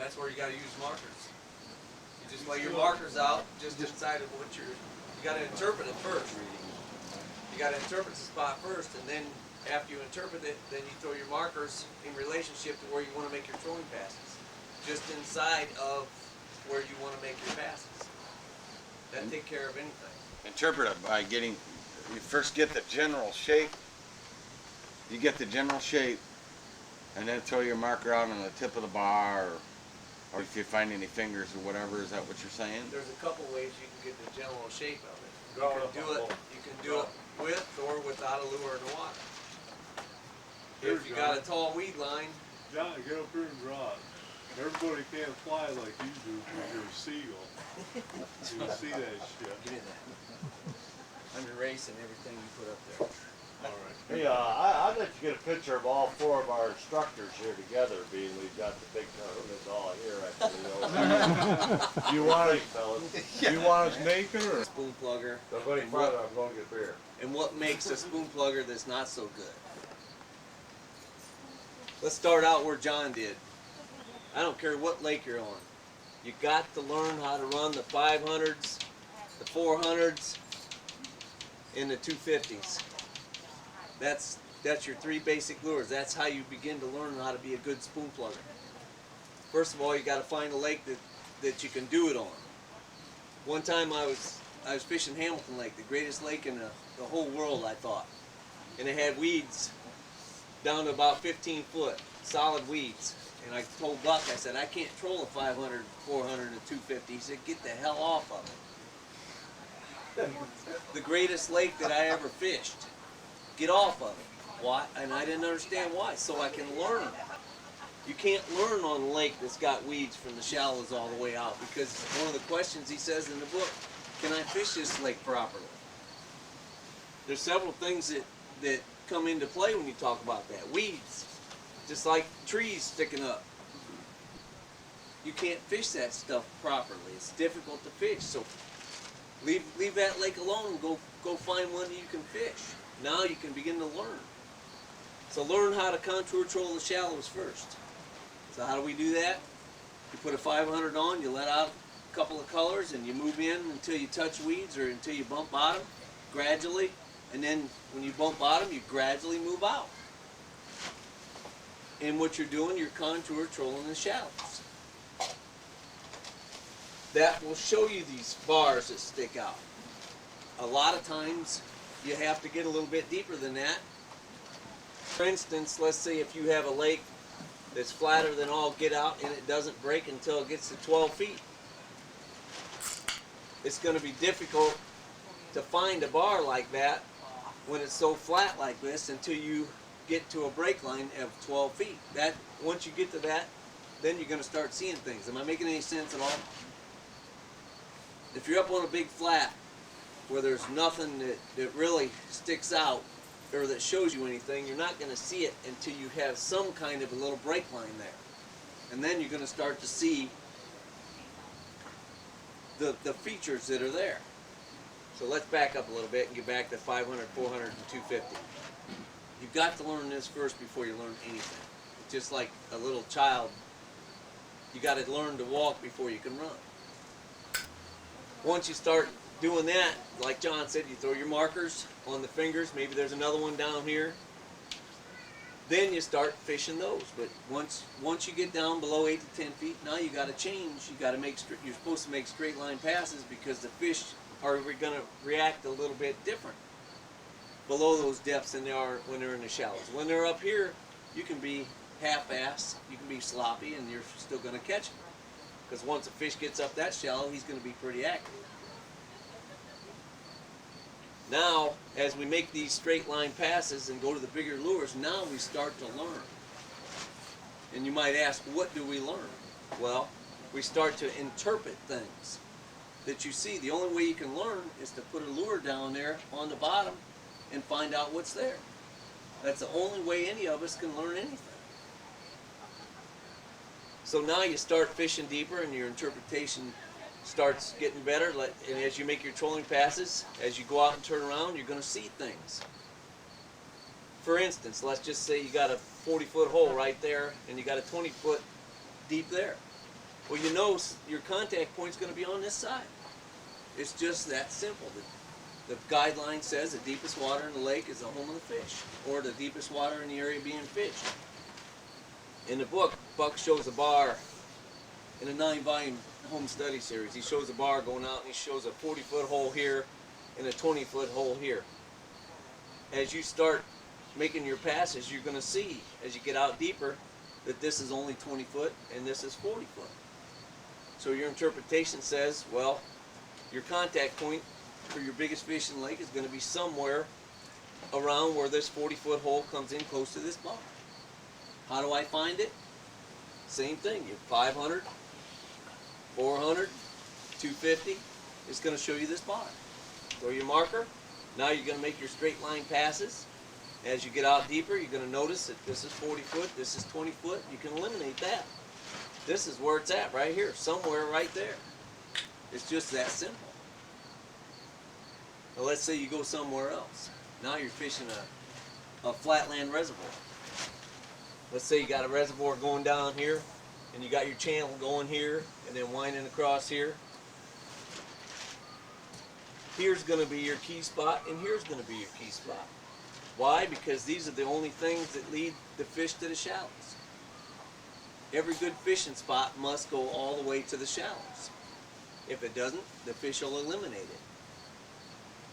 That's where you got to use markers. You just lay your markers out just inside of what you got to interpret it first. You got to interpret the spot first, and then after you interpret it, then you throw your markers in relationship to where you want to make your trolling passes. Just inside of where you want to make your passes. That take care of anything. Interpret it by getting, you first get the general shape. You get the general shape, and then throw your marker out on the tip of the bar, or if you find any fingers or whatever. Is that what you're saying? There's a couple ways you can get the general shape of it. You can do it with or without a lure in the water. If you got a tall weed line, John, get up here and draw it. Everybody can't fly like you do because you're a seagull. You can see that shit. give me that. I'm erasing everything you put up there. All right. Hey, I'd like to get a picture of all four of our instructors here together, being we've got the big tournaments all here actually. Do you want us, fellas? Do you want us naked or? Spoon plugger. Nobody further, I'm going to get beer. And what makes a spoon plugger that's not so good? Let's start out where John did. I don't care what lake you're on. You got to learn how to run the 500s, the 400s, and the 250s. That's your three basic lures. That's how you begin to learn how to be a good spoon plugger. First of all, you got to find a lake that you can do it on. One time I was fishing Hamilton Lake, the greatest lake in the whole world, I thought, and it had weeds down to about 15 foot, solid weeds. And I told Buck, I said, I can't troll a 500, 400, and 250. He said, get the hell off of it. The greatest lake that I ever fished. Get off of it. Why? And I didn't understand why, so I can learn. You can't learn on a lake that's got weeds from the shallows all the way out, because one of the questions he says in the book, can I fish this lake properly? There's several things that come into play when you talk about that. Weeds. Just like trees sticking up. You can't fish that stuff properly. It's difficult to fish. So leave that lake alone and go find one that you can fish. Now you can begin to learn. So learn how to contour troll the shallows first. So how do we do that? You put a 500 on, you let out a couple of colors, and you move in until you touch weeds or until you bump bottom, gradually. And then when you bump bottom, you gradually move out. And what you're doing, you're contour trolling the shallows. That will show you these bars that stick out. A lot of times you have to get a little bit deeper than that. For instance, let's say if you have a lake that's flatter than all get out and it doesn't break until it gets to 12 feet. It's going to be difficult to find a bar like that when it's so flat like this until you get to a break line of 12 feet. That once you get to that, then you're going to start seeing things. Am I making any sense at all? If you're up on a big flat where there's nothing that really sticks out or that shows you anything, you're not going to see it until you have some kind of a little break line there. And then you're going to start to see the features that are there. So let's back up a little bit and get back to 500, 400, and 250. You've got to learn this first before you learn anything. It's just like a little child. You got to learn to walk before you can run. Once you start doing that, like John said, you throw your markers on the fingers. Maybe there's another one down here. Then you start fishing those. But once you get down below 8 to 10 feet, now you got to change. You got to make you're supposed to make straight line passes because the fish are going to react a little bit different below those depths than they are when they're in the shallows. When they're up here, you can be half-assed, you can be sloppy, and you're still going to catch them. Because once a fish gets up that shallow, he's going to be pretty active. Now, as we make these straight line passes and go to the bigger lures, now we start to learn. And you might ask, what do we learn? Well, we start to interpret things that you see. The only way you can learn is to put a lure down there on the bottom and find out what's there. That's the only way any of us can learn anything. So now you start fishing deeper and your interpretation starts getting better, and as you make your trolling passes, as you go out and turn around, you're going to see things. For instance, let's just say you got a 40-foot hole right there and you got a 20-foot deep there. Well, you know your contact point's going to be on this side. It's just that simple. The guideline says the deepest water in the lake is the home of the fish, or the deepest water in the area being fished. In the book, Buck shows a bar in a 9-volume home study series. He shows a bar going out and he shows a 40-foot hole here and a 20-foot hole here. As you start making your passes, you're going to see, as you get out deeper, that this is only 20 foot and this is 40 foot. So your interpretation says, well, your contact point for your biggest fish in the lake is going to be somewhere around where this 40-foot hole comes in close to this bar. How do I find it? Same thing. You have 500, 400, 250. It's going to show you this bar. Throw your marker. Now you're going to make your straight line passes. As you get out deeper, you're going to notice that this is 40 foot, this is 20 foot. You can eliminate that. This is where it's at right here, somewhere right there. It's just that simple. Now let's say you go somewhere else. Now you're fishing a flatland reservoir. Let's say you got a reservoir going down here, and you got your channel going here, and then winding across here. Here's going to be your key spot, and here's going to be your key spot. Why? Because these are the only things that lead the fish to the shallows. Every good fishing spot must go all the way to the shallows. If it doesn't, the fish will eliminate it.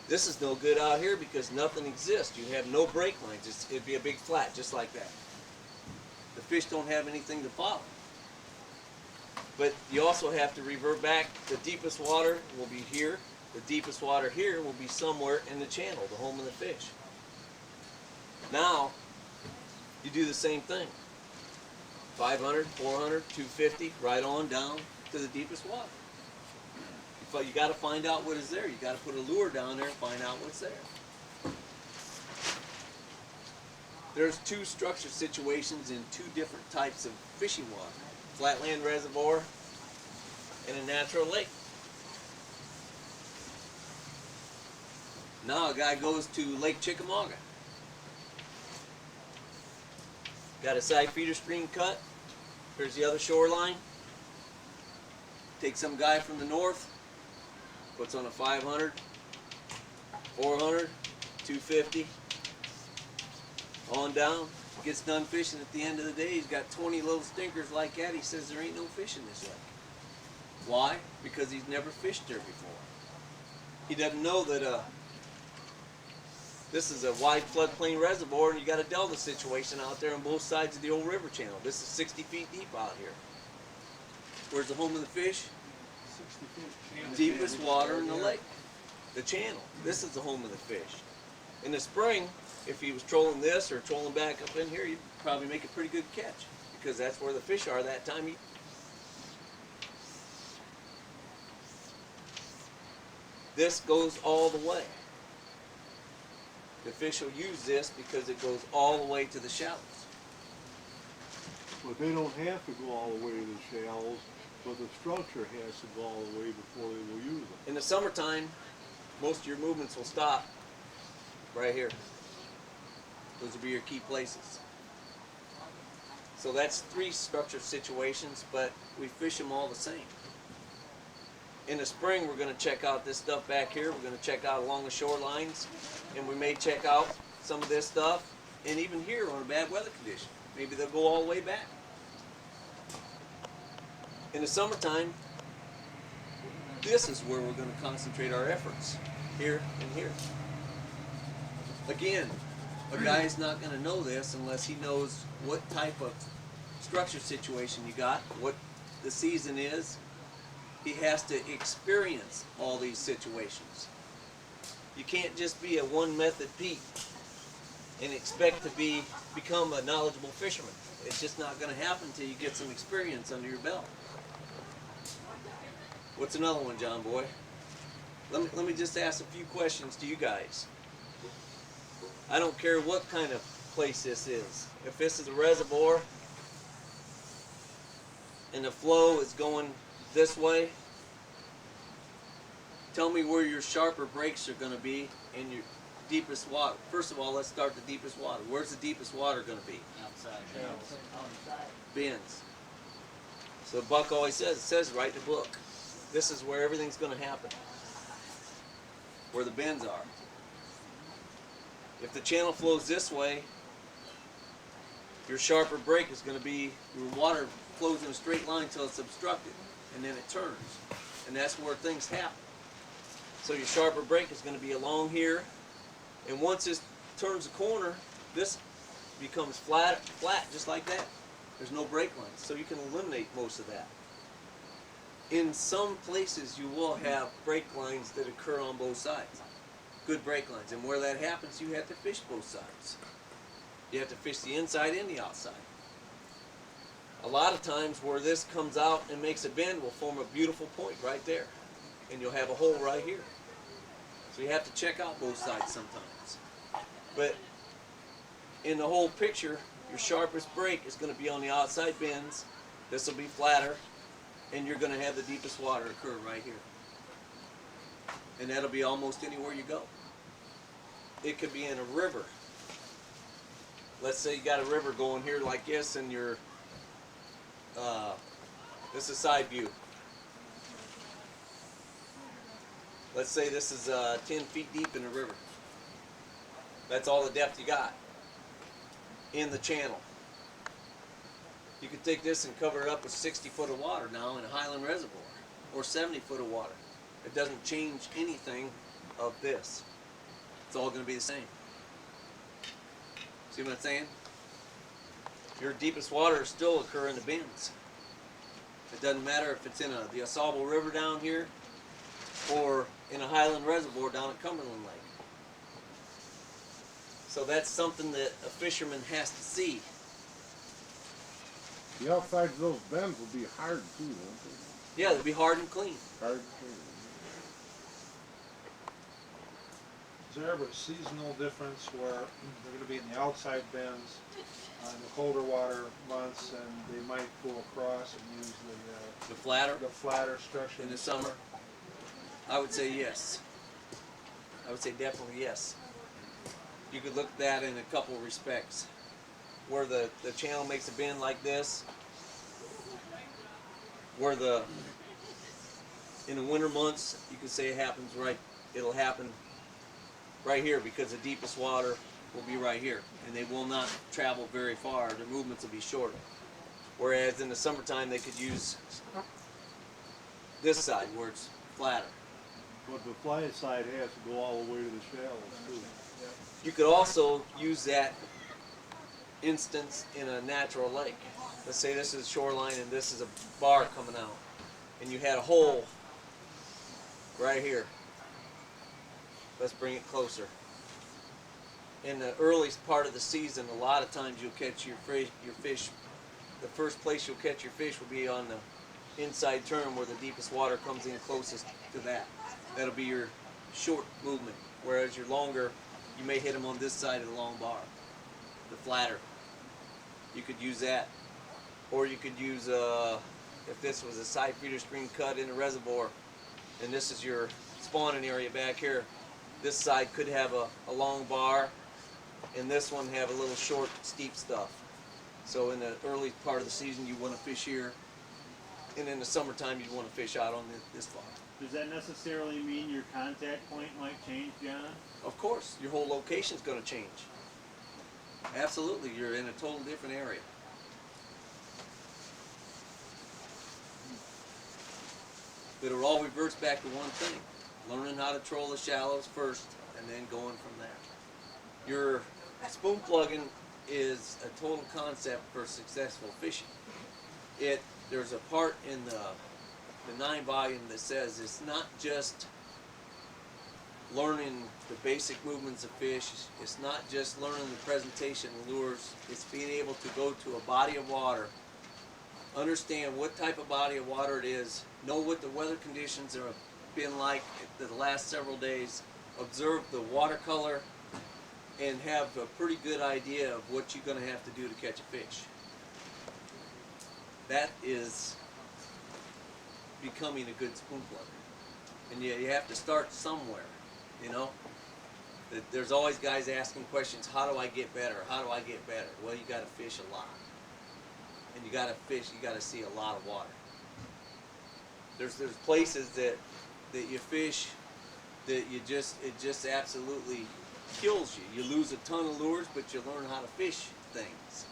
This is no good out here because nothing exists. You have no break lines. It'd be a big flat just like that. The fish don't have anything to follow. But you also have to revert back. The deepest water will be here. The deepest water here will be somewhere in the channel, the home of the fish. Now, you do the same thing. 500, 400, 250, right on down to the deepest water. But you got to find out what is there. You got to put a lure down there and find out what's there. There's two structure situations in two different types of fishing water. Flatland reservoir and a natural lake. Now a guy goes to Lake Chickamauga. Got a side feeder stream cut. Here's the other shoreline. Take some guy from the north, puts on a 500, 400, 250, on down. Gets done fishing at the end of the day. He's got 20 little stinkers like that. He says there ain't no fish in this lake. Why? Because he's never fished there before. He doesn't know that this is a wide floodplain reservoir, and you got a delta situation out there on both sides of the old river channel. This is 60 feet deep out here. Where's the home of the fish? 60 feet. Deepest water in the lake. The channel. This is the home of the fish. In the spring, if he was trolling this or trolling back up in here, you'd probably make a pretty good catch, because that's where the fish are that time. This goes all the way. The fish will use this because it goes all the way to the shallows. But they don't have to go all the way to the shallows, but the structure has to go all the way before they will use them. In the summertime, most of your movements will stop right here. Those will be your key places. So that's three structure situations, but we fish them all the same. In the spring, we're going to check out this stuff back here. We're going to check out along the shorelines, and we may check out some of this stuff, and even here on a bad weather condition. Maybe they'll go all the way back. In the summertime, this is where we're going to concentrate our efforts, here and here. Again, a guy's not going to know this unless he knows what type of structure situation you got, what the season is. He has to experience all these situations. You can't just be a one-method Pete and expect to become a knowledgeable fisherman. It's just not going to happen until you get some experience under your belt. What's another one, John Boy? Let me just ask a few questions to you guys. I don't care what kind of place this is. If this is a reservoir and the flow is going this way, tell me where your sharper breaks are going to be in your deepest water. First of all, let's start the deepest water. Where's the deepest water going to be? Outside. Bends. So Buck always says, it says right in the book, this is where everything's going to happen, where the bends are. If the channel flows this way, your sharper break is going to be, your water flows in a straight line until it's obstructed, and then it turns. And that's where things happen. So your sharper break is going to be along here, and once this turns the corner, this becomes flat just like that. There's no break lines, so you can eliminate most of that. In some places, you will have break lines that occur on both sides. Good break lines, and where that happens, you have to fish both sides. You have to fish the inside and the outside. A lot of times where this comes out and makes a bend will form a beautiful point right there, and you'll have a hole right here. So you have to check out both sides sometimes. But in the whole picture, your sharpest break is going to be on the outside bends. This will be flatter, and you're going to have the deepest water occur right here. And that'll be almost anywhere you go. It could be in a river. Let's say you got a river going here like this, and you're this is side view. Let's say this is 10 feet deep in the river. That's all the depth you got in the channel. You could take this and cover it up with 60 foot of water now in a highland reservoir, or 70 foot of water. It doesn't change anything of this. It's all going to be the same. See what I'm saying? Your deepest waters still occur in the bends. It doesn't matter if it's in the Ausable River down here or in a highland reservoir down at Cumberland Lake. So that's something that a fisherman has to see. The outsides of those bends will be hard too, won't they? Yeah, they'll be hard and clean. Hard and clean. Is there ever a seasonal difference where they're going to be in the outside bends in the colder water months, and they might go across and use The flatter the flatter structure in the summer, I would say yes. I would say definitely yes. You could look at that in a couple of respects. Where the channel makes a bend like this, where in the winter months, you could say it happens it'll happen right here, because the deepest water will be right here, and they will not travel very far. Their movements will be shorter. Whereas in the summertime, they could use this side where it's flatter. But the fly side has to go all the way to the shallows too. You could also use that instance in a natural lake. Let's say this is shoreline and this is a bar coming out, and you had a hole right here. Let's bring it closer. In the earliest part of the season, a lot of times you'll catch your fish. The first place you'll catch your fish will be on the inside turn, where the deepest water comes in closest to that. That'll be your short movement, whereas your longer, you may hit them on this side of the long bar, the flatter. You could use that, or you could use if this was a side feeder stream cut in a reservoir, and this is your spawning area back here. This side could have a long bar, and this one have a little short, steep stuff. So in the early part of the season, you want to fish here, and in the summertime, you want to fish out on this bar. Does that necessarily mean your contact point might change, John? Of course, your whole location's going to change. Absolutely, you're in a total different area. But it all reverts back to one thing: learning how to troll the shallows first, and then going from there. Your spoon plugging is a total concept for successful fishing. There's a part in the 9 volume that says it's not just learning the basic movements of fish, it's not just learning the presentation of lures, it's being able to go to a body of water, understand what type of body of water it is, know what the weather conditions have been like the last several days, observe the watercolor, and have a pretty good idea of what you're going to have to do to catch a fish. That is becoming a good spoon plugger. And you have to start somewhere, you know. There's always guys asking questions, how do I get better? How do I get better? Well, you got to fish a lot. and you gotta fish, you gotta see a lot of water. There's places that you fish that it just absolutely kills you. You lose a ton of lures, but you learn how to fish things.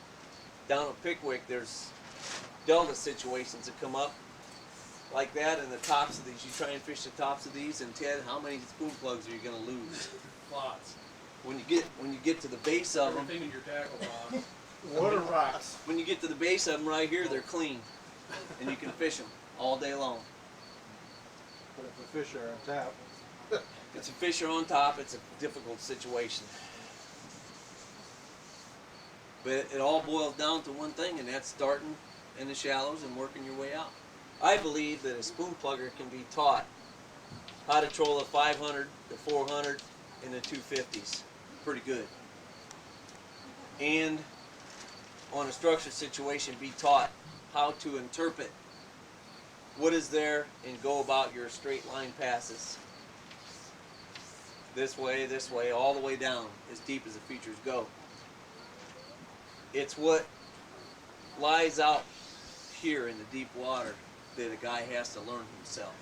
Down at Pickwick, there's delta situations that come up like that, and the tops of these, you try and fish the tops of these, and Ted, how many spoon plugs are you going to lose? Lots. When you get to the base of them, Everything in your tackle box. Water rocks. when you get to the base of them right here, they're clean, and you can fish them all day long. But if the fish are on top, It's a fish are on top, it's a difficult situation. But it all boils down to one thing, and that's starting in the shallows and working your way out. I believe that a spoon plugger can be taught how to troll a 500, the 400, and the 250s pretty good. And on a structured situation, be taught how to interpret what is there and go about your straight line passes. This way, all the way down, as deep as the features go. It's what lies out here in the deep water that a guy has to learn himself.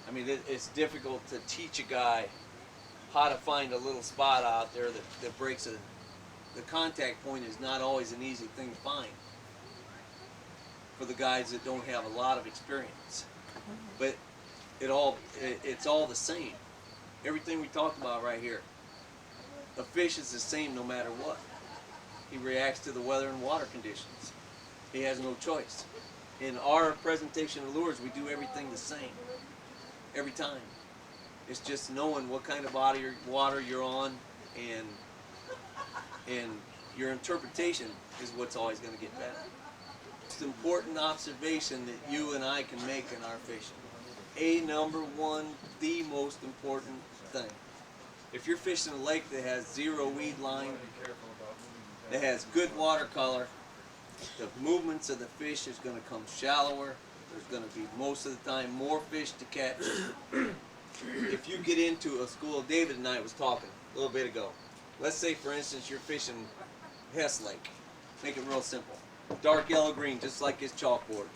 I mean, it's difficult to teach a guy how to find a little spot out there that breaks the contact point is not always an easy thing to find for the guys that don't have a lot of experience. But it's all the same. Everything we talked about right here. A fish is the same no matter what. He reacts to the weather and water conditions. He has no choice. In our presentation of lures, we do everything the same. Every time. It's just knowing what kind of body or water you're on, and your interpretation is what's always going to get better. It's an important observation that you and I can make in our fishing. Number one, the most important thing. If you're fishing a lake that has zero weed line, that has good watercolor, the movements of the fish is going to come shallower. There's going to be most of the time more fish to catch. If you get into a school, David and I was talking a little bit ago. Let's say, for instance, you're fishing Hess Lake. Make it real simple. Dark yellow green, just like his chalkboard.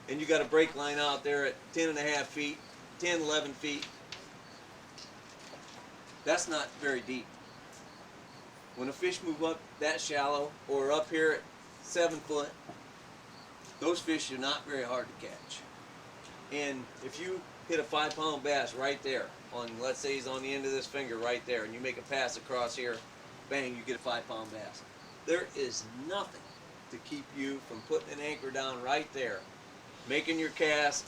And you got a break line out there at 10.5 feet, 10, 11 feet. That's not very deep. When a fish move up that shallow or up here at 7 foot, those fish are not very hard to catch. And if you hit a 5-pound bass right there, on, let's say he's on the end of this finger right there, and you make a pass across here, bang, you get a 5-pound bass. There is nothing to keep you from putting an anchor down right there, making your cast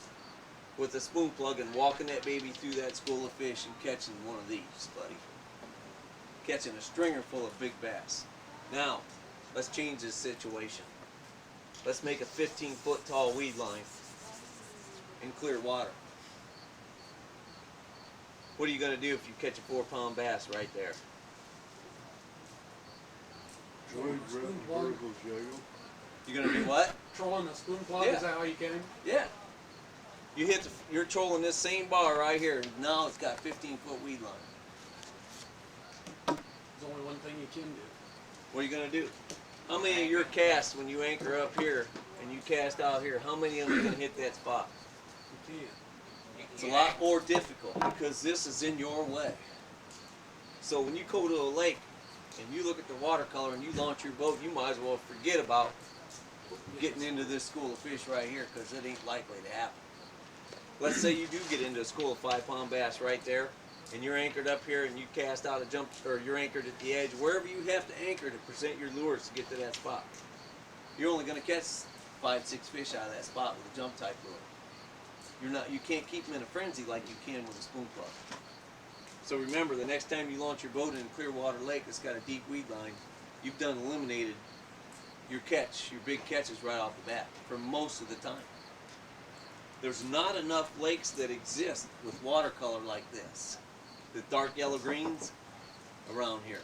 with a spoon plug and walking that baby through that school of fish and catching one of these, buddy. Catching a stringer full of big bass. Now, let's change this situation. Let's make a 15-foot tall weed line in clear water. What are you going to do if you catch a 4-pound bass right there? Join vertical jail. You're going to do what? Trolling the spoon plug, Yeah. is that how you came? Yeah. You're trolling this same bar right here. Now it's got 15-foot weed line. There's only one thing you can do. What are you going to do? How many of your casts, when you anchor up here and you cast out here, how many of them are going to hit that spot? You can't. It's a lot more difficult because this is in your way. So when you go to a lake and you look at the watercolor and you launch your boat, you might as well forget about getting into this school of fish right here because it ain't likely to happen. Let's say you do get into a school of 5-pound bass right there, and you're anchored up here and you cast out a jump, or you're anchored at the edge, wherever you have to anchor to present your lures to get to that spot. You're only going to catch 5, 6 fish out of that spot with a jump type lure. You can't keep them in a frenzy like you can with a spoon plug. So remember, the next time you launch your boat in a clear water lake that's got a deep weed line, you've done eliminated your catch, your big catches right off the bat for most of the time. There's not enough lakes that exist with watercolor like this, the dark yellow greens around here.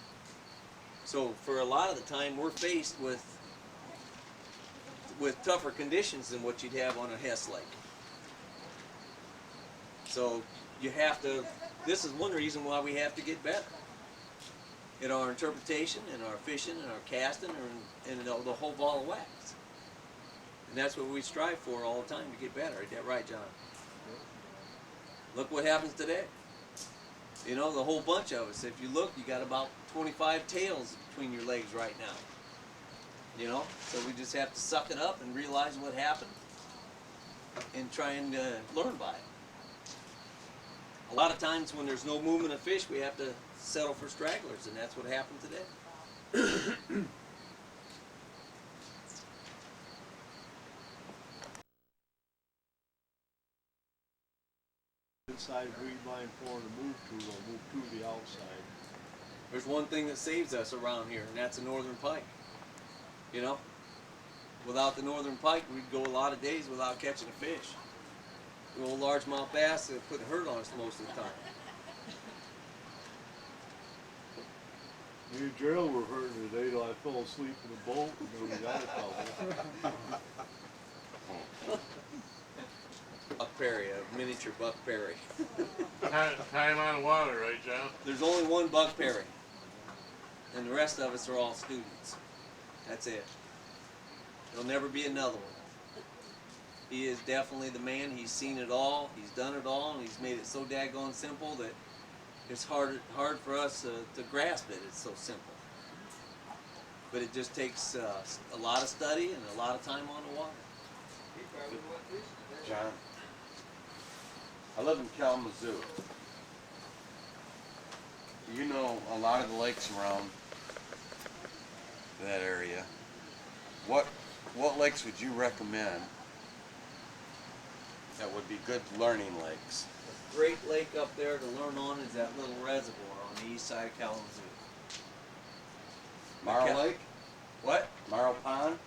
So for a lot of the time, we're faced with tougher conditions than what you'd have on a Hess Lake. So you have to, this is one reason why we have to get better in our interpretation, in our fishing, in our casting, and the whole ball of wax. And that's what we strive for all the time, to get better. Is that right, John? Look what happens today. You know, the whole bunch of us. If you look, you got about 25 tails between your legs right now. You know, so we just have to suck it up and realize what happened and try and learn by it. A lot of times when there's no movement of fish, we have to settle for stragglers, and that's what happened today. Inside weed line for them to move to, they'll move to the outside. There's one thing that saves us around here, and that's a northern pike. You know, without the northern pike, we'd go a lot of days without catching a fish. The old largemouth bass that put hurt on us most of the time. Me and Gerald were hurting today till I fell asleep in the boat and then we got a couple. Buck Perry, a miniature Buck Perry. Time on water, right, John? There's only one Buck Perry, and the rest of us are all students. That's it. There'll never be another one. He is definitely the man. He's seen it all. He's done it all, and he's made it so daggone simple that it's hard for us to grasp it. It's so simple. But it just takes a lot of study and a lot of time on the water. John, I live in Kalamazoo. You know a lot of the lakes around that area. What lakes would you recommend that would be good learning lakes? A great lake up there to learn on is that little reservoir on the east side of Kalamazoo. Marl Lake? What? Marl Pond?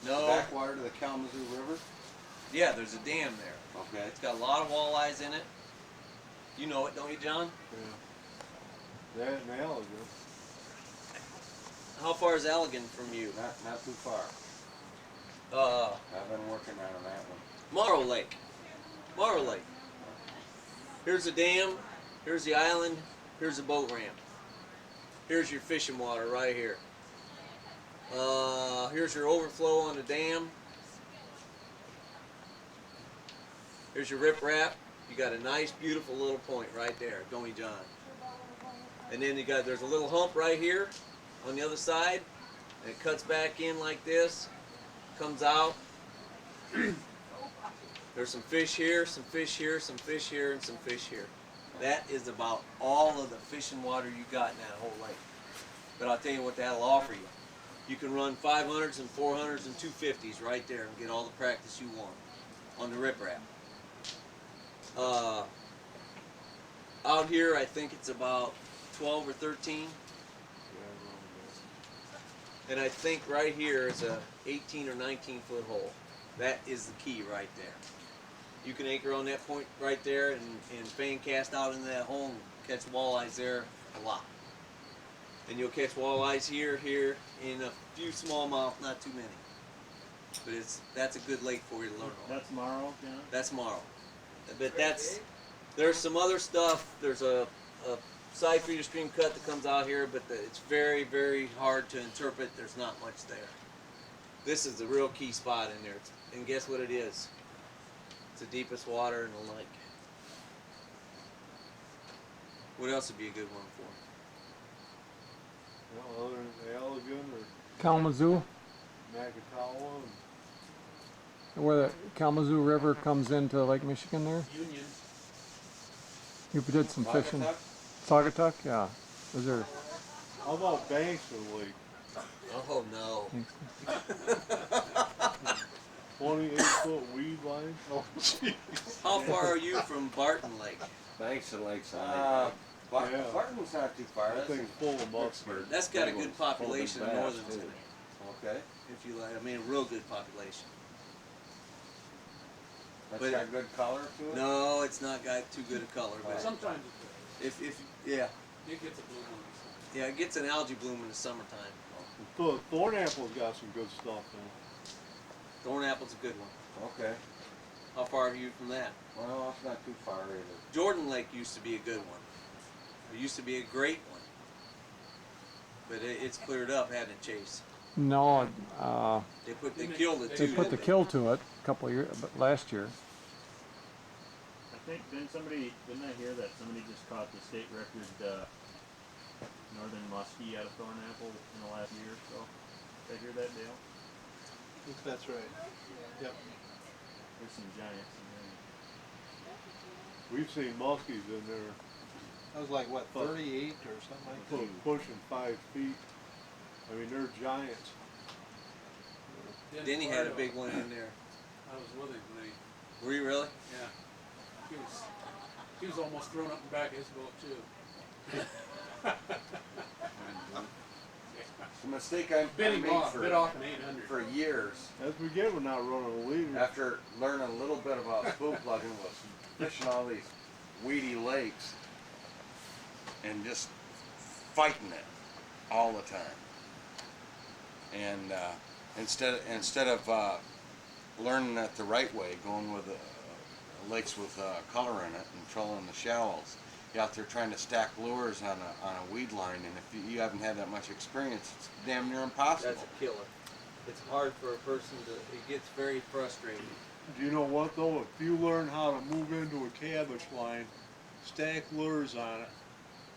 No. Backwater to the Kalamazoo River? Yeah, there's a dam there. Okay. It's got a lot of walleyes in it. You know it, don't you, John? Yeah. That and Alligator. How far is Allegan from you? Not too far. I've been working on that one. Morrow Lake. Morrow Lake. Here's the dam. Here's the island. Here's the boat ramp. Here's your fishing water right here. Here's your overflow on the dam. Here's your riprap. You got a nice, beautiful little point right there, don't you, John? And then there's a little hump right here on the other side, and it cuts back in like this, comes out. There's some fish here, some fish here, some fish here, and some fish here. That is about all of the fishing water you got in that whole lake. But I'll tell you what that'll offer you. You can run 500s and 400s and 250s right there and get all the practice you want on the riprap. Out here, I think it's about 12 or 13. And I think right here is a 18 or 19 foot hole. That is the key right there. You can anchor on that point right there and fan cast out into that hole and catch walleyes there a lot. And you'll catch walleyes here, in a few smallmouth, not too many. But that's a good lake for you to learn on. That's Morrow, John? That's Morrow. But there's some other stuff. There's a side feeder stream cut that comes out here, but it's very, very hard to interpret. There's not much there. This is the real key spot in there. And guess what it is? It's the deepest water in the lake. What else would be a good one for? Well, other than Allegan or Kalamazoo, Macatawa. where the Kalamazoo River comes into Lake Michigan there. Union. You did some fishing. Saugatuck? Saugatuck, yeah. Was there? How about Bankston Lake? Oh no. 28-foot weed line? Oh, jeez. How far are you from Barton Lake? Banks and Lakes on Yeah. Barton's not too far. That thing's full of mustard. That's got a good population of northerns in it. Okay. If you like, I mean, a real good population. That's But- got good color to it? No, it's not got too good a color, but Sometimes if yeah, it gets a blue one. yeah, it gets an algae bloom in the summertime. Thorn Apple's got some good stuff in it. Thorn apple's a good one. Okay. How far are you from that? Well, it's not too far either. Jordan Lake used to be a good one. It used to be a great one, but it's cleared up, hasn't it, Chase? No, They killed it they too. put the didn't kill to it a couple of years, but last year. I think, didn't I hear that somebody just caught the state record northern muskie out of thornapple in the last year or so? Did I hear that, Dale? I think that's right. Yep. There's some giants in there. We've seen muskies in there That was like, what, 38 or something like that? pushing 5 feet. I mean, they're giants. Denny had a big one in there. I was with him when Were you really? he was almost thrown up in the back of his boat too. The mistake I Bit him made off, bit off an 800. for years, That's what we get with not running a leader. after learning a little bit about spoon plugging, was fishing all these weedy lakes and just fighting it all the time. And instead of learning it the right way, going with lakes with color in it and trolling the shallows, you're out there trying to stack lures on a weed line, and if you haven't had that much experience, it's damn near impossible. That's a killer. It's hard for a person to. It gets very frustrating. Do you know what though? If you learn how to move into a cabbage line, stack lures on it,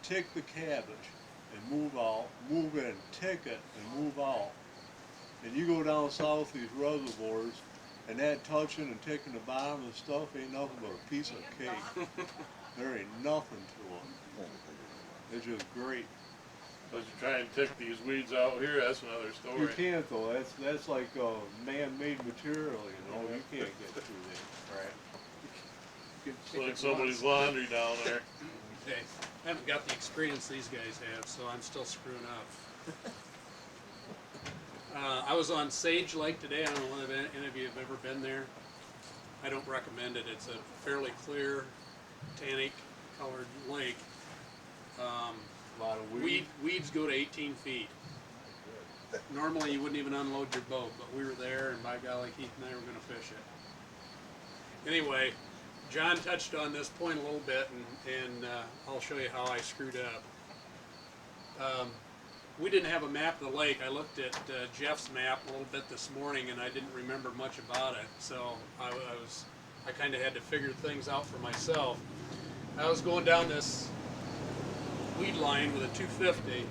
tick the cabbage, and move out, move in, tick it, and move out. And you go down south these reservoirs, and that touching and ticking the bottom of the stuff ain't nothing but a piece of cake. There ain't nothing to it. It's just great. But you try and tick these weeds out here, that's another story. You can't though. That's like man-made material. You know, you can't get through there. Right. It's like somebody's laundry down there. Hey, I haven't got the experience these guys have, so I'm still screwing up. I was on Sage Lake today. I don't know whether any of you have ever been there. I don't recommend it. It's a fairly clear, tannic colored lake. A lot of weed. Weeds go to 18 feet. Normally you wouldn't even unload your boat, but we were there, and by golly, Keith and I were going to fish it. Anyway, John touched on this point a little bit, and I'll show you how I screwed up. We didn't have a map of the lake. I looked at Jeff's map a little bit this morning, and I didn't remember much about it. So I kind of had to figure things out for myself. I was going down this weed line with a 250,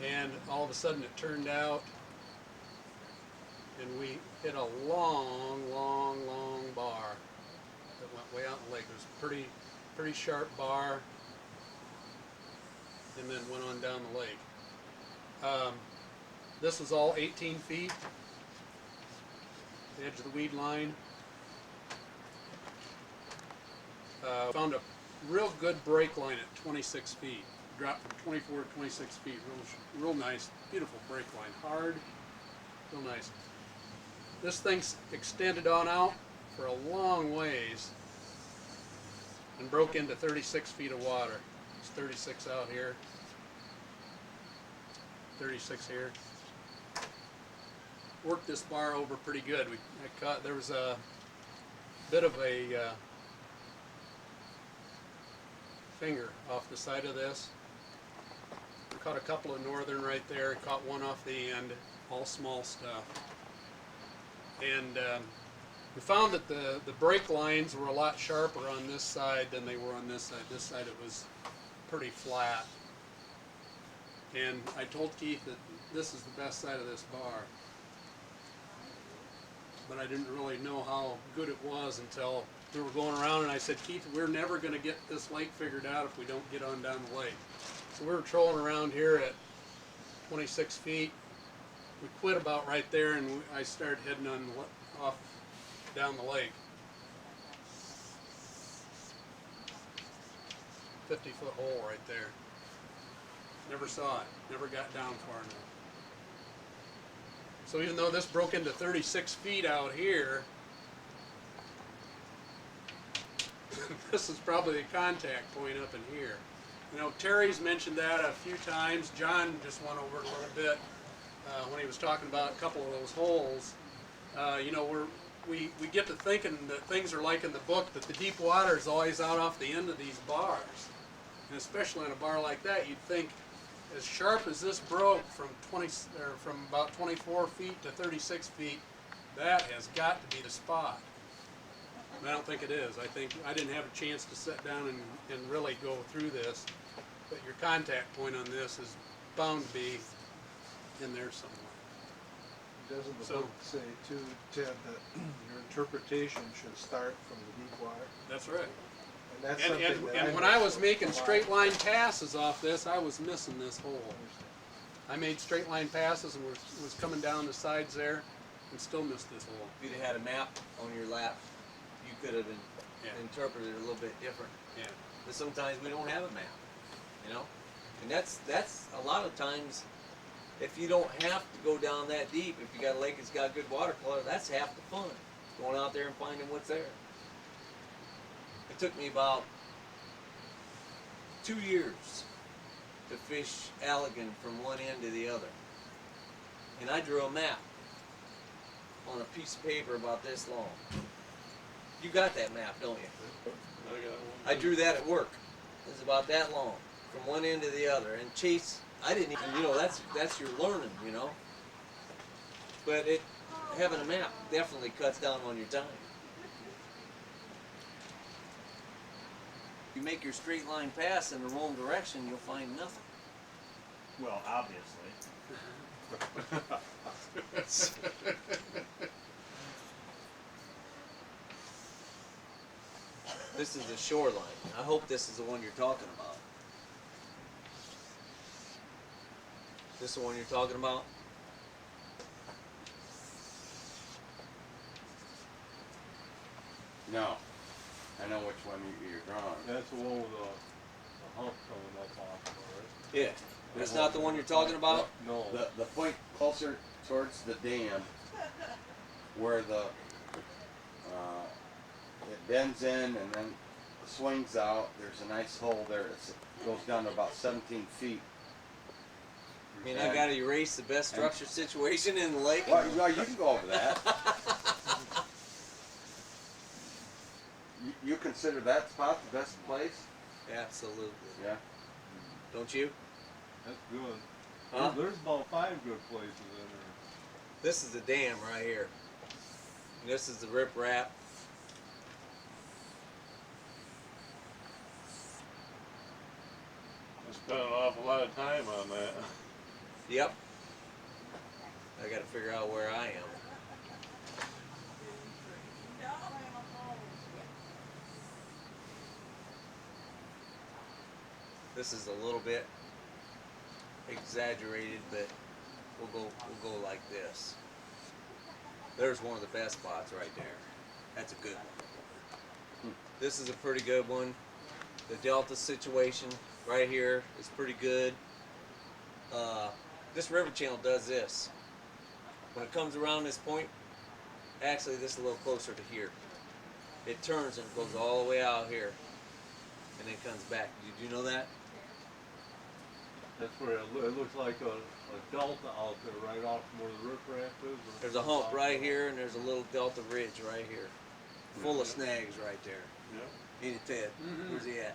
and all of a sudden it turned out, and we hit a long bar that went way out in the lake. It was a pretty sharp bar, and then went on down the lake. This was all 18 feet, the edge of the weed line. Found a real good break line at 26 feet. Dropped from 24 to 26 feet. Real nice, beautiful break line. Hard, real nice. This thing's extended on out for a long ways and broke into 36 feet of water. It's 36 out here, 36 here. Worked this bar over pretty good. There was a bit of a finger off the side of this. We caught a couple of northern right there, caught one off the end, all small stuff. And we found that the break lines were a lot sharper on this side than they were on this side. This side it was pretty flat. And I told Keith that this is the best side of this bar. But I didn't really know how good it was until we were going around, and I said, Keith, we're never going to get this lake figured out if we don't get on down the lake. So we were trolling around here at 26 feet. We quit about right there, and I started heading off down the lake. 50-foot hole right there. Never saw it. Never got down far enough. So even though this broke into 36 feet out here, this is probably the contact point up in here. You know, Terry's mentioned that a few times. John just went over it a little bit when he was talking about a couple of those holes. You know, we get to thinking that things are like in the book, that the deep water is always out off the end of these bars. And especially on a bar like that, you'd think as sharp as this broke from from about 24 feet to 36 feet, that has got to be the spot. And I don't think it is. I think I didn't have a chance to sit down and really go through this, but your contact point on this is bound to be in there somewhere. Doesn't the So- book say too, Ted, that your interpretation should start from the deep water? That's right. And that's And, something and, that and I when I miss was a making lot. straight line passes off this, I was missing this hole. I made straight line passes and was coming down the sides there and still missed this hole. If you'd have had a map on your lap, you could have Yeah. interpreted it a little bit different. Yeah. But sometimes we don't have a map, you know? And that's a lot of times, if you don't have to go down that deep, if you got a lake that's got good water color, that's half the fun. Going out there and finding what's there. It took me about 2 years to fish Allegan from one end to the other. And I drew a map on a piece of paper about this long. You got that map, don't you? I got one. I drew that at work. It was about that long, from one end to the other. And Chase, I didn't even, that's your learning, you know. But having a map definitely cuts down on your time. You make your straight line pass in the wrong direction, you'll find nothing. Well, obviously. This is the shoreline. I hope this is the one you're talking about. This the one you're talking about? No. I know which one you're drawing. That's the one with the hump coming up off of it, Yeah. That's not the one you're talking about? right? No. The point closer towards the dam, where it bends in and then swings out. There's a nice hole there. It goes down to about 17 feet. I mean, I gotta erase the best structure situation in the lake. Well, you can go over that. You consider that spot the best place? Absolutely. Yeah. Don't you? That's good. Huh? There's about 5 good places in there. This is the dam right here. And this is the riprap. I spent an awful lot of time on that. Yep. I gotta figure out where I am. This is a little bit exaggerated, but we'll go like this. There's one of the best spots right there. That's a good one. This is a pretty good one. The delta situation right here is pretty good. This river channel does this. When it comes around this point, actually this is a little closer to here. It turns and goes all the way out here, and then comes back. Did you know that? That's where it looks like a delta out there, right off from where the riprap is. or There's a hump right here, and there's a little delta ridge right here, full of snags right there. Yeah. Ain't it, Ted? Where's he at?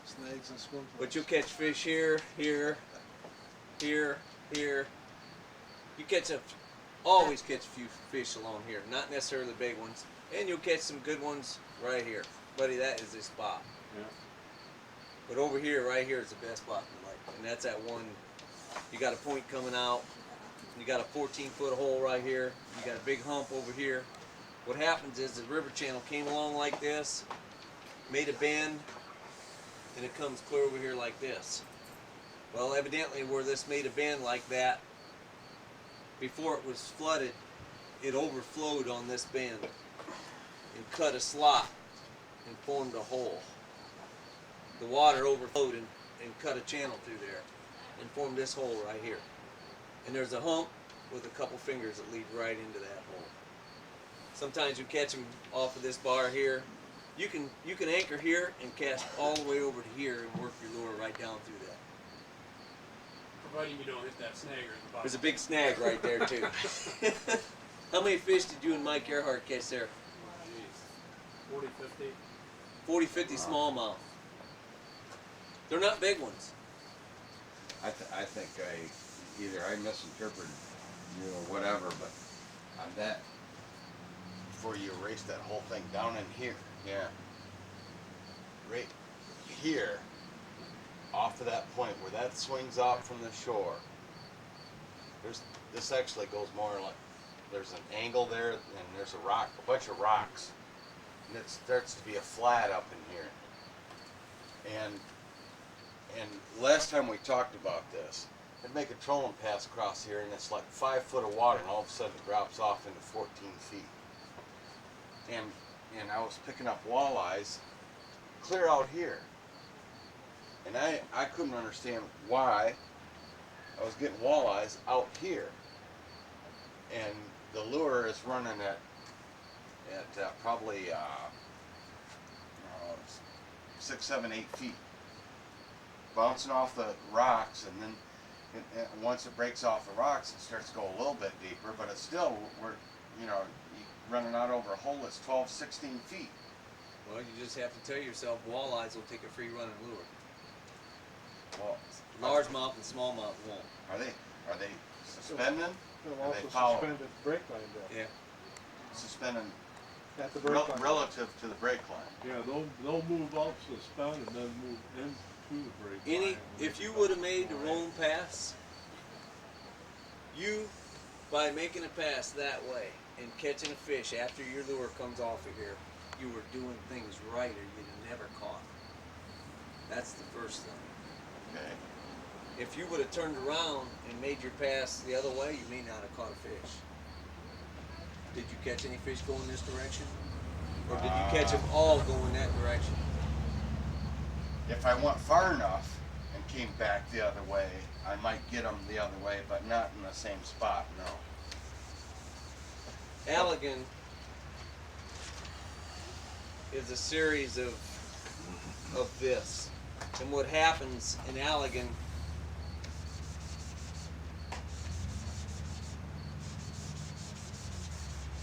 Snags and swim. But you'll catch fish here, here, here, here. You always catch a few fish along here, not necessarily the big ones, and you'll catch some good ones right here. Buddy, that is this spot. Yeah. But over here, right here is the best spot in the lake, and that's that one. You got a point coming out. You got a 14-foot hole right here. You got a big hump over here. What happens is the river channel came along like this, made a bend, and it comes clear over here like this. Well, evidently where this made a bend like that, before it was flooded, it overflowed on this bend and cut a slot and formed a hole. The water overflowed and cut a channel through there and formed this hole right here. And there's a hump with a couple fingers that lead right into that hole. Sometimes you catch them off of this bar here. You can anchor here and cast all the way over to here and work your lure right down through that. Providing you don't hit that snagger in the bottom. There's a big snag right there too. How many fish did you and Mike Earhart catch there? 40, 50. 40, 50 smallmouth. They're not big ones. I think either I misinterpreted you or whatever, but on that, before you erase that whole thing down in here, yeah, right here, off of that point where that swings out from the shore, this actually goes more like, there's an angle there and there's a bunch of rocks, and it starts to be a flat up in here. And last time we talked about this, I'd make a trolling pass across here, and it's like 5 foot of water, and all of a sudden it drops off into 14 feet. And I was picking up walleyes clear out here, and I couldn't understand why I was getting walleyes out here, and the lure is running at probably 6, 7, 8 feet, bouncing off the rocks, and then once it breaks off the rocks, it starts to go a little bit deeper, but it's still, running out over a hole that's 12, 16 feet. Well, you just have to tell yourself walleyes will take a free running lure. Well, Largemouth and smallmouth won't. are they suspending? They'll Are also they following? suspend at the brake line though. Yeah. Suspending At the brake line. relative to the brake line. Yeah, they'll move out, suspend, and then move into the brake line. If you would have made the rolling pass, you, by making a pass that way and catching a fish after your lure comes off of here, you were doing things right, or you'd have never caught. That's the first thing. Okay. If you would have turned around and made your pass the other way, you may not have caught a fish. Did you catch any fish going this direction? Or did you catch them all going that direction? If I went far enough and came back the other way, I might get them the other way, but not in the same spot, no. Allegan is a series of this. And what happens in Allegan,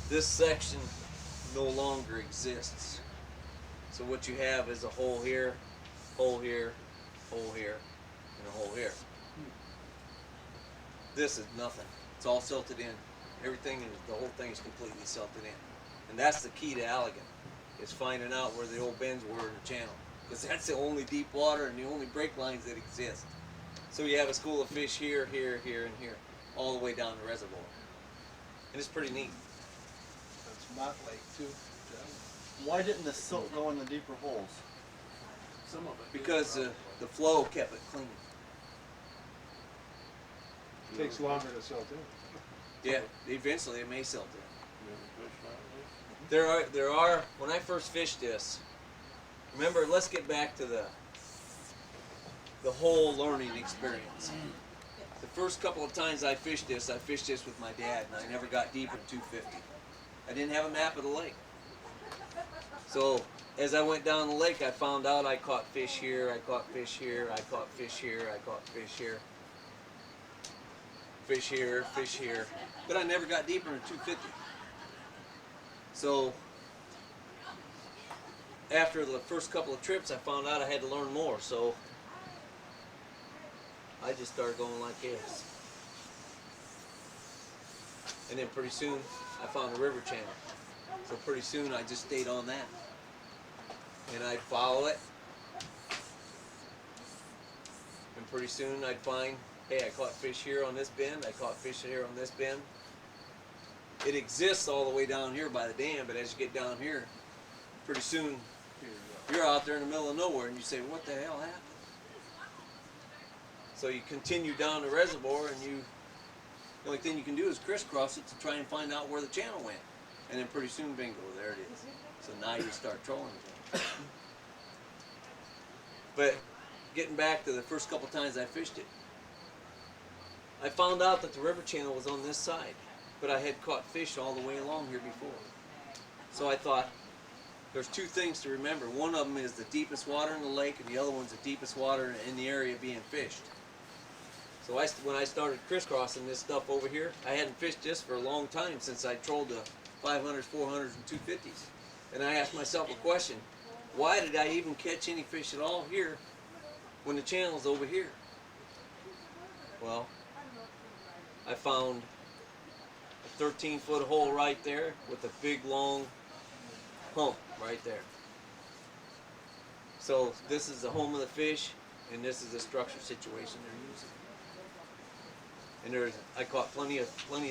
this section no longer exists. So what you have is a hole here, hole here, hole here, and a hole here. This is nothing. It's all silted in. Everything, the whole thing is completely silted in. And that's the key to Allegan, is finding out where the old bends were in the channel. Because that's the only deep water and the only break lines that exist. So you have a school of fish here, here, here, and here, all the way down the reservoir. And it's pretty neat. It's Mott Lake too. Why didn't the silt go in the deeper holes? Some of it. Because the flow kept it clean. Takes longer to silt in. Yeah, eventually it may silt in. There are, when I first fished this, remember, let's get back to the whole learning experience. The first couple of times I fished this with my dad, and I never got deeper than 250. I didn't have a map of the lake. So as I went down the lake, I found out I caught fish here, I caught fish here, I caught fish here, I caught fish here. Fish here, fish here. But I never got deeper than 250. So after the first couple of trips, I found out I had to learn more. So I just started going like this. And then pretty soon, I found a river channel. So pretty soon, I just stayed on that. And I'd follow it. And pretty soon, I'd find, hey, I caught fish here on this bend. I caught fish here on this bend. It exists all the way down here by the dam, but as you get down here, pretty soon, you're out there in the middle of nowhere, and you say, what the hell happened? So you continue down the reservoir, and the only thing you can do is crisscross it to try and find out where the channel went. And then pretty soon, bingo, there it is. So now you start trolling again. But getting back to the first couple times I fished it, I found out that the river channel was on this side, but I had caught fish all the way along here before. So I thought, there's two things to remember. One of them is the deepest water in the lake, and the other one's the deepest water in the area being fished. So when I started crisscrossing this stuff over here, I hadn't fished this for a long time since I trolled the 500s, 400s, and 250s. And I asked myself a question, why did I even catch any fish at all here when the channel's over here? Well, I found a 13-foot hole right there with a big long hump right there. So this is the home of the fish, and this is the structure situation they're using. And I caught plenty of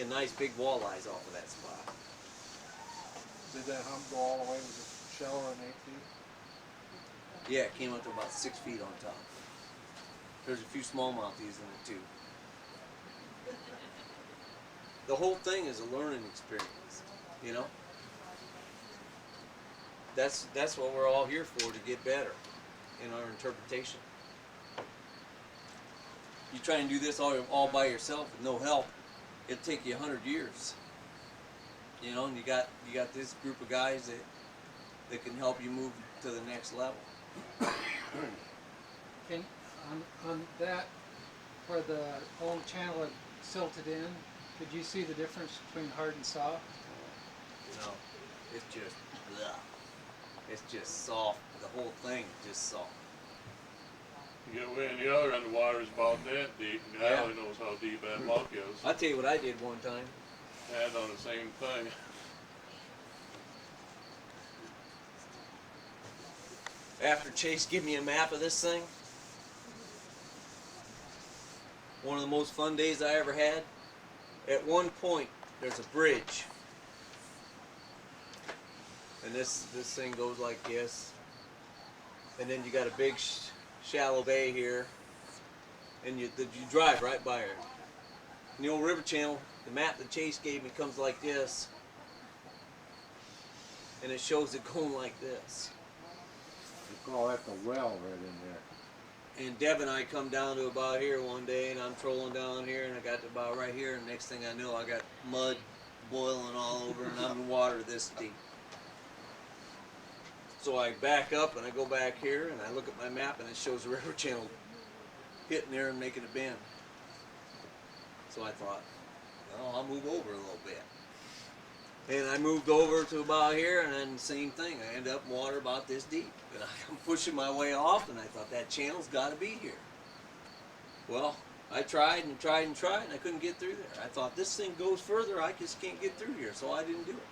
nice big walleyes off of that spot. Did that hump go all the way? Was it shallower than 8 feet? Yeah, it came up to about 6 feet on top. There's a few smallmouthies in it too. The whole thing is a learning experience, you know. That's what we're all here for, to get better in our interpretation. You try and do this all by yourself with no help, it'll take you 100 years. You know, and you got this group of guys that can help you move to the next level. Can, on that, where the old channel had silted in, could you see the difference between hard and soft? No, it's just, ugh. It's just soft. The whole thing is just soft. You get way in the other end of the water is about that deep, and God only knows how deep that muck is. I'll tell you what I did one time. I had done the same thing. After Chase gave me a map of this thing, one of the most fun days I ever had. At one point, there's a bridge, and this thing goes like this, and then you got a big shallow bay here, and you drive right by her. In the old river channel, the map that Chase gave me comes like this, and it shows it going like this. You call that the well right in there. And Deb and I come down to about here one day, and I'm trolling down here, and I got to about right here, and next thing I know, I got mud boiling all over, and I'm in water this deep. So I back up, and I go back here, and I look at my map, and it shows the river channel hitting there and making a bend. So I thought, well, I'll move over a little bit. And I moved over to about here, and then same thing. I ended up in water about this deep. And I'm pushing my way off, and I thought, that channel's got to be here. Well, I tried and tried and tried, and I couldn't get through there. I thought, this thing goes further, I just can't get through here, so I didn't do it.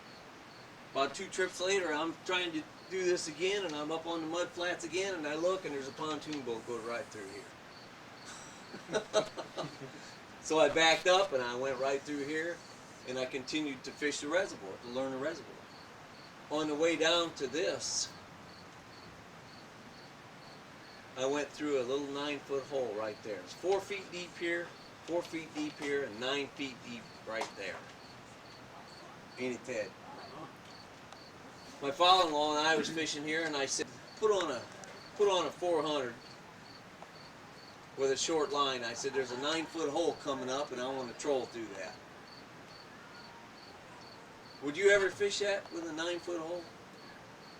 About 2 trips later, I'm trying to do this again, and I'm up on the mud flats again, and I look, and there's a pontoon boat goes right through here. So I backed up, and I went right through here, and I continued to fish the reservoir, to learn the reservoir. On the way down to this, I went through a little 9-foot hole right there. It's 4 feet deep here, 4 feet deep here, and 9 feet deep right there. Ain't it, Ted? My father-in-law and I was fishing here, and I said, put on a 400 with a short line. I said, there's a 9-foot hole coming up, and I want to troll through that. Would you ever fish that with a 9-foot hole?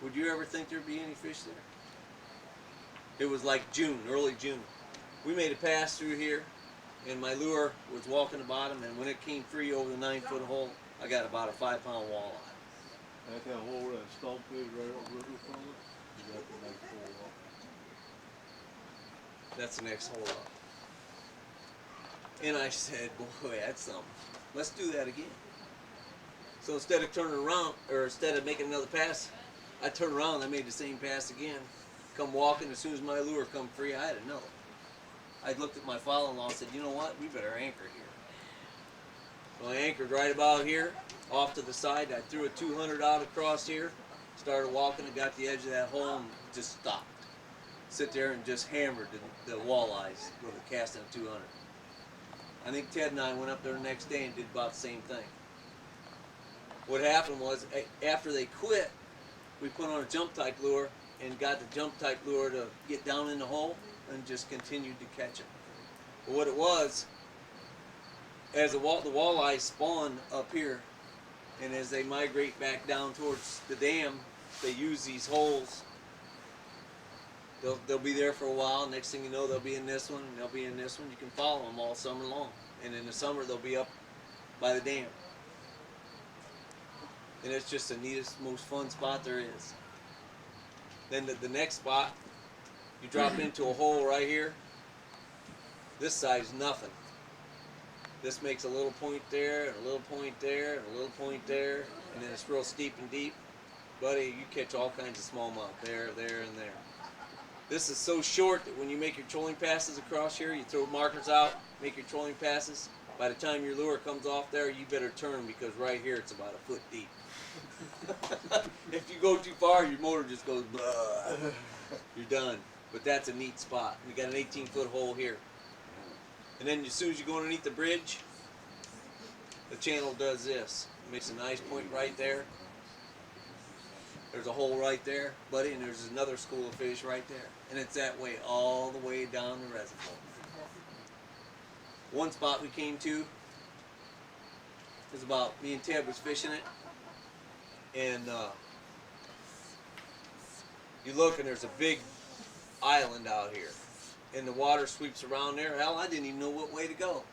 Would you ever think there'd be any fish there? It was like June, early June. We made a pass through here, and my lure was walking the bottom, and when it came free over the 9-foot hole, I got about a 5-pound walleye. That's that hole that stump is right up river from it. You got the next hole up. That's the next hole up. And I said, boy, that's something. Let's do that again. So instead of turning around, or instead of making another pass, I turned around and I made the same pass again. Come walking, as soon as my lure come free, I had another. I looked at my father-in-law and said, you know what, we better anchor here. So I anchored right about here, off to the side. I threw a 200 out across here, started walking and got the edge of that hole and just stopped. Sit there and just hammered the walleyes with a cast of 200. I think Ted and I went up there the next day and did about the same thing. What happened was, after they quit, we put on a jump type lure and got the jump type lure to get down in the hole and just continued to catch them. But what it was, as the walleyes spawn up here, and as they migrate back down towards the dam, they use these holes. They'll be there for a while. Next thing you know, they'll be in this one, and they'll be in this one. You can follow them all summer long. And in the summer, they'll be up by the dam. And it's just the neatest, most fun spot there is. Then the next spot, you drop into a hole right here. This side is nothing. This makes a little point there, and a little point there, and a little point there, and then it's real steep and deep. Buddy, you catch all kinds of smallmouth there, there, and there. This is so short that when you make your trolling passes across here, you throw markers out, make your trolling passes. By the time your lure comes off there, you better turn because right here it's about a foot deep. If you go too far, your motor just goes blah. You're done. But that's a neat spot. We got an 18-foot hole here. And then as soon as you go underneath the bridge, the channel does this. It makes a nice point right there. There's a hole right there, buddy, and there's another school of fish right there. And it's that way all the way down the reservoir. One spot we came to was about, me and Ted was fishing it, and you look and there's a big island out here, and the water sweeps around there. Hell, I didn't even know what way to go.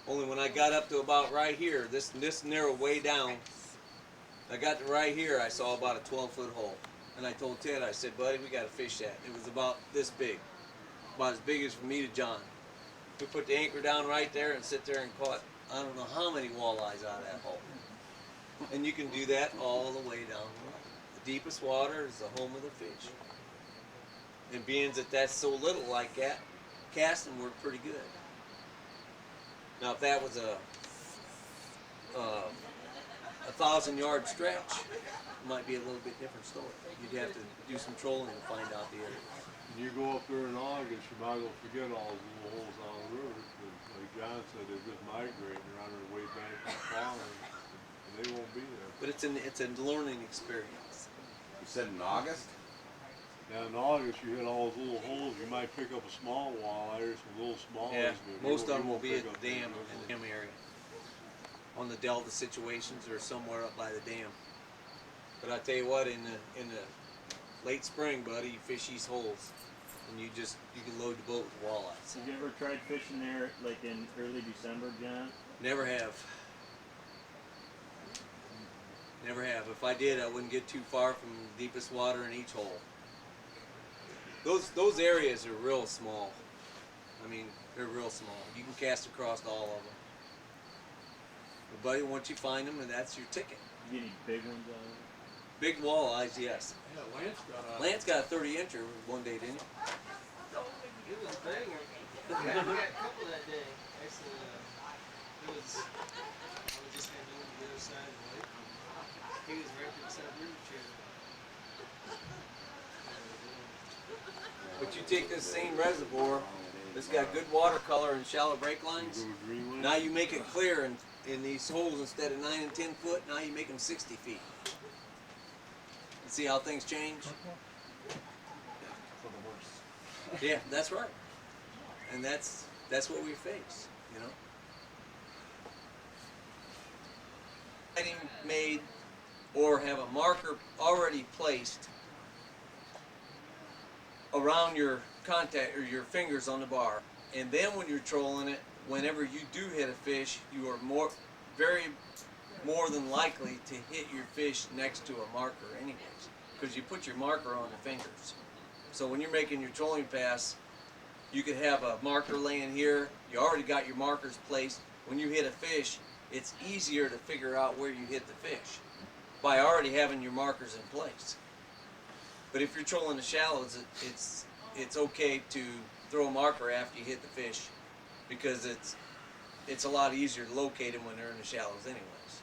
Only when I got up to about right here, this narrow way down, I got to right here, I saw about a 12-foot hole. And I told Ted, I said, buddy, we got to fish that. It was about this big, about as big as from me to John. We put the anchor down right there and sit there and caught, I don't know how many walleyes out of that hole. And you can do that all the way down the line. The deepest water is the home of the fish. And being that that's so little like that, casting worked pretty good. Now if that was a 1,000-yard stretch, it might be a little bit different story. You'd have to do some trolling to find out the area. When you go up there in August, you might as well forget all those little holes on the river. 'Cause like John said, they just migrate and they're on their way back to the farm, and they won't be there. But it's a learning experience. You said in August? Now in August, you hit all those little holes. You might pick up a small walleye or some little smallies. Yeah, but you most of won't- them you will won't be pick at up the dam, big in the ones. dam area. On the delta situations or somewhere up by the dam. But I tell you what, in the late spring, buddy, you fish these holes, and you can load the boat with walleyes. Have you ever tried fishing there like in early December, John? Never have. Never have. If I did, I wouldn't get too far from the deepest water in each hole. Those areas are real small. I mean, they're real small. You can cast across all of them. But buddy, once you find them, and that's your ticket. You get any big ones out of it? Big walleyes, yes. Yeah, Lance got a 30-incher one day, didn't he? It was a banger. We got a couple that day. Actually, it was, I was just heading over the other side of the lake. He was right to the side river chair. But you take this same reservoir, it's got good water color and shallow break lines. You go to Greenland. Now you make it clear in these holes, instead of 9 and 10 foot, now you make them 60 feet. You see how things change? For the worse. Yeah, that's right. And that's what we face, you know. Getting made or have a marker already placed around your contact or your fingers on the bar, and then when you're trolling it, whenever you do hit a fish, you are more than likely to hit your fish next to a marker anyways, because you put your marker on the fingers. So when you're making your trolling pass, you could have a marker laying here. You already got your markers placed. When you hit a fish, it's easier to figure out where you hit the fish by already having your markers in place. But if you're trolling the shallows, it's okay to throw a marker after you hit the fish, because it's a lot easier to locate them when they're in the shallows anyways.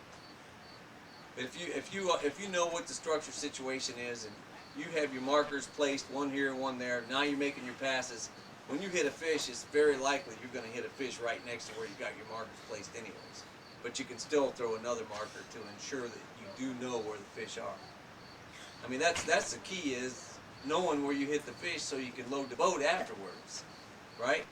But if you know what the structure situation is and you have your markers placed, one here and one there, now you're making your passes. When you hit a fish, it's very likely you're going to hit a fish right next to where you got your markers placed anyways. But you can still throw another marker to ensure that you do know where the fish are. I mean, that's the key, is knowing where you hit the fish so you can load the boat afterwards, right?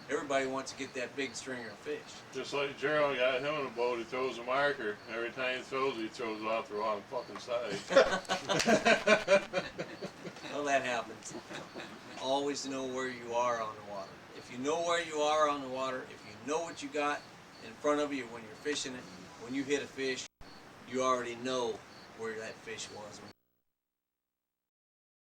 Everybody wants to get that big stringer of fish. Just like Gerald got him in a boat, he throws a marker. Every time he throws it off the wrong fucking side. Well, that happens. Always know where you are on the water. If you know where you are on the water, if you know what you got in front of you when you're fishing it, when you hit a fish, you already know where that fish was.